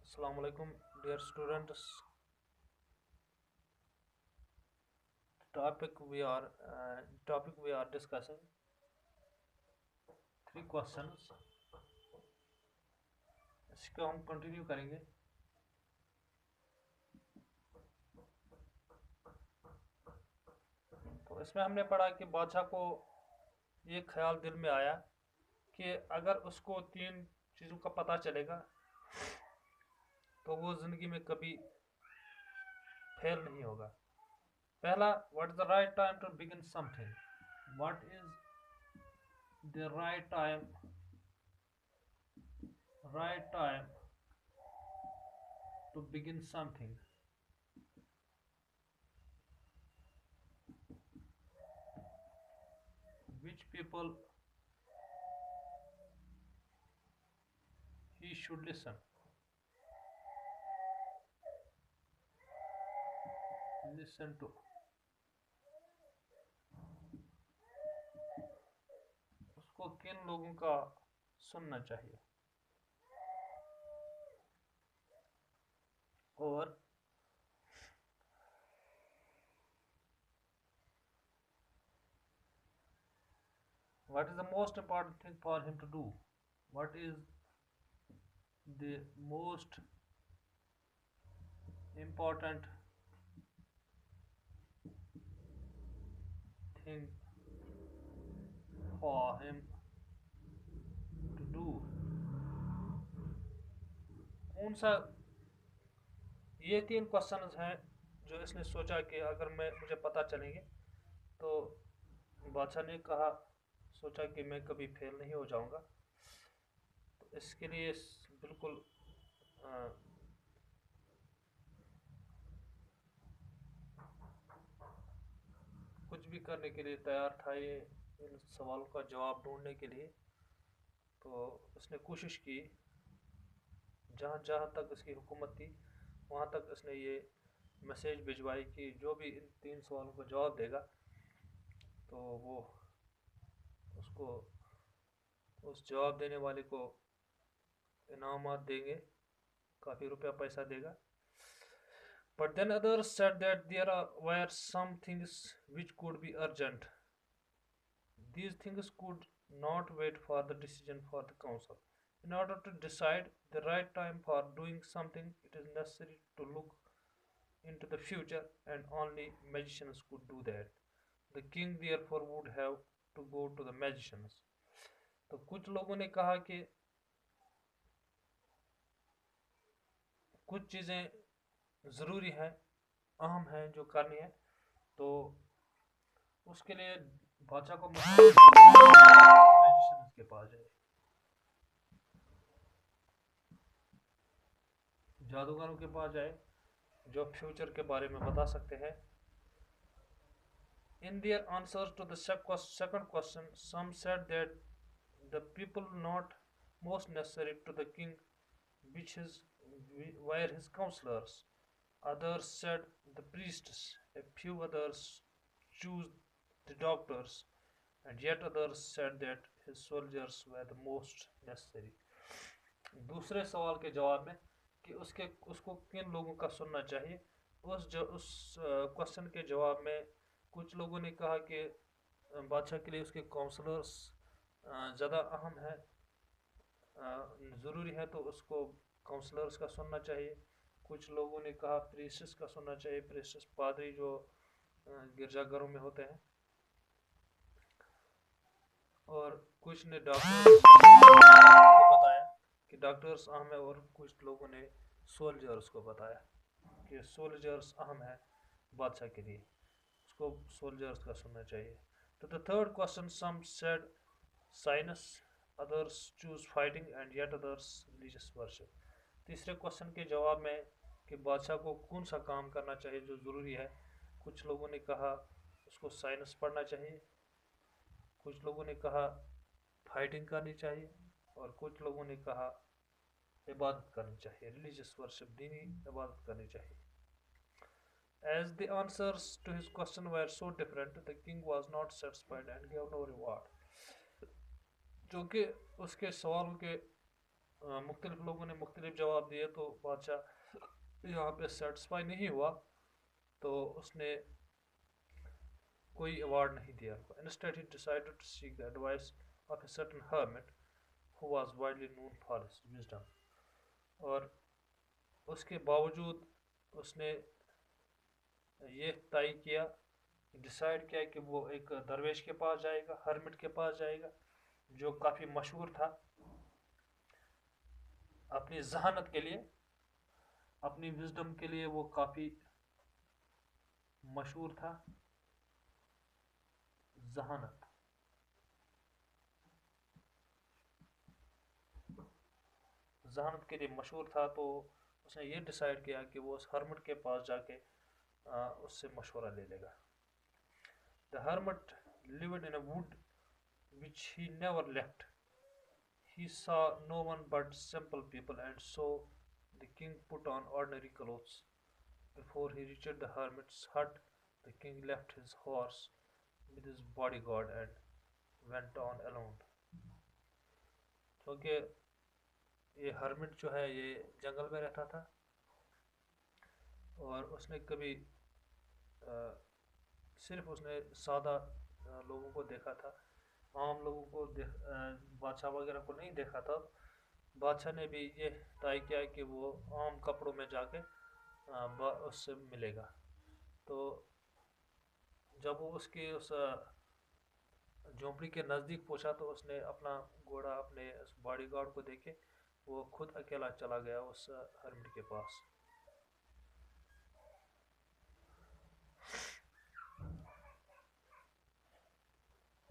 Assalamu alaikum, dear students. Topic we are topic we are discussing three questions. इसको हम continue करेंगे. तो इसमें हमने पढ़ा कि बादशाह को ये ख्याल दिल में आया कि अगर उसको तीन चीज़ों का पता चलेगा तो वो ज़िंदगी में कभी फेल नहीं होगा. पहला, what is the right time to begin something. What is the right time to begin something. Which people he should listen to. उसको किन लोगों का सुनना चाहिए. और what is the most important thing for him to do. What is the most important thing for him to do. कौन सा, ये तीन क्वेश्चंस हैं जो इसने सोचा कि अगर मुझे पता चलेंगे तो बादशाह ने सोचा कि मैं कभी फेल नहीं हो जाऊंगा. तो इसके लिए बिल्कुल कुछ भी करने के लिए तैयार था ये इन सवालों का जवाब ढूंढने के लिए. तो उसने कोशिश की, जहाँ जहाँ तक उसकी हुकूमत थी वहाँ तक उसने ये मैसेज भिजवाई कि जो भी इन तीन सवालों का जवाब देगा तो वो उसको, उस जवाब देने वाले को इनामात देंगे, काफ़ी रुपया पैसा देगा. But then others said that there were some things which could be urgent. These things could not wait for the decision for the council. In order to decide the right time for doing something, it is necessary to look into the future, and only magicians could do that. The king therefore would have to go to the magicians. तो कुछ लोगों ने कहा कि कुछ चीज़ें ज़रूरी हैं, अहम हैं जो करनी है, तो उसके लिए बादशाह को मैजिशियंस के पास जाए, जादूगरों के पास जाए जो फ्यूचर के बारे में बता सकते हैं. In their answers to the second question, some said that the people not most necessary to the king were his counselors. Others said the priests. A few others chose the doctors, and yet others said that his soldiers were the most necessary. दूसरे सवाल के जवाब में कि उसको किन लोगों का सुनना चाहिए, उस क्वेश्चन के जवाब में कुछ लोगों ने कहा कि बादशाह के लिए उसके काउंसलर्स ज़्यादा अहम है, ज़रूरी है, तो उसको काउंसलर्स का सुनना चाहिए. कुछ लोगों ने कहा प्रीस्ट्स का सुनना चाहिए, प्रीस्ट्स पादरी जो गिरजाघरों में होते हैं. और कुछ ने डॉक्टर्स को बताया कि डॉक्टर्स अहम है, और कुछ लोगों ने सोल्जर्स को बताया कि सोल्जर्स अहम है बादशाह के लिए, उसको सोल्जर्स का सुनना चाहिए. तो the third question, some said science, others choose fighting, and yet others religious worship. तीसरे क्वेश्चन के जवाब में कि बादशाह को कौन सा काम करना चाहिए जो ज़रूरी है, कुछ लोगों ने कहा उसको साइंस पढ़ना चाहिए, कुछ लोगों ने कहा फाइटिंग करनी चाहिए, और कुछ लोगों ने कहा इबादत करनी चाहिए, रिलीजियस वर्शिप, दीनी इबादत करनी चाहिए. As the answers to his question were so different, the king was not satisfied and gave no reward. जो कि उसके सवालों के मुख्तलिफ लोगों ने मुख्तलिफ जवाब दिए, तो बादशाह यहाँ पे सेटिस्फाई नहीं हुआ, तो उसने कोई अवार्ड नहीं दिया। Instead he decided to seek the advice of a certain hermit who was widely known for his wisdom. और उसके बावजूद उसने ये तय किया, डिसाइड किया कि वो एक दरवेश के पास जाएगा, हर्मिट के पास जाएगा, जो काफ़ी मशहूर था अपनी जहानत के लिए, अपनी विजडम के लिए वो काफ़ी मशहूर था। जहानत, जहानत के लिए मशहूर था, तो उसने ये डिसाइड किया कि वो उस हर्मिट के पास जाके उससे मशवरा ले लेगा। The hermit lived in a would which he never left. He saw no one but simple people, and so the king put on ordinary clothes. Before he reached the hermit's hut, the king left his horse with his bodyguard and went on alone. क्योंकि ये hermit जो है ये जंगल में रहता था, और उसने कभी सिर्फ उसने सादा लोगों को देखा था, आम लोगों को बादशाह वगैरह को नहीं देखा था। बादशाह ने भी ये तय किया कि वो आम कपड़ों में जाके उससे मिलेगा। तो जब वो उसकी उस झोंपड़ी के नज़दीक पहुंचा, तो उसने अपना घोड़ा अपने उस बॉडीगार्ड को देखे वो खुद अकेला चला गया उस हर्मिट के पास।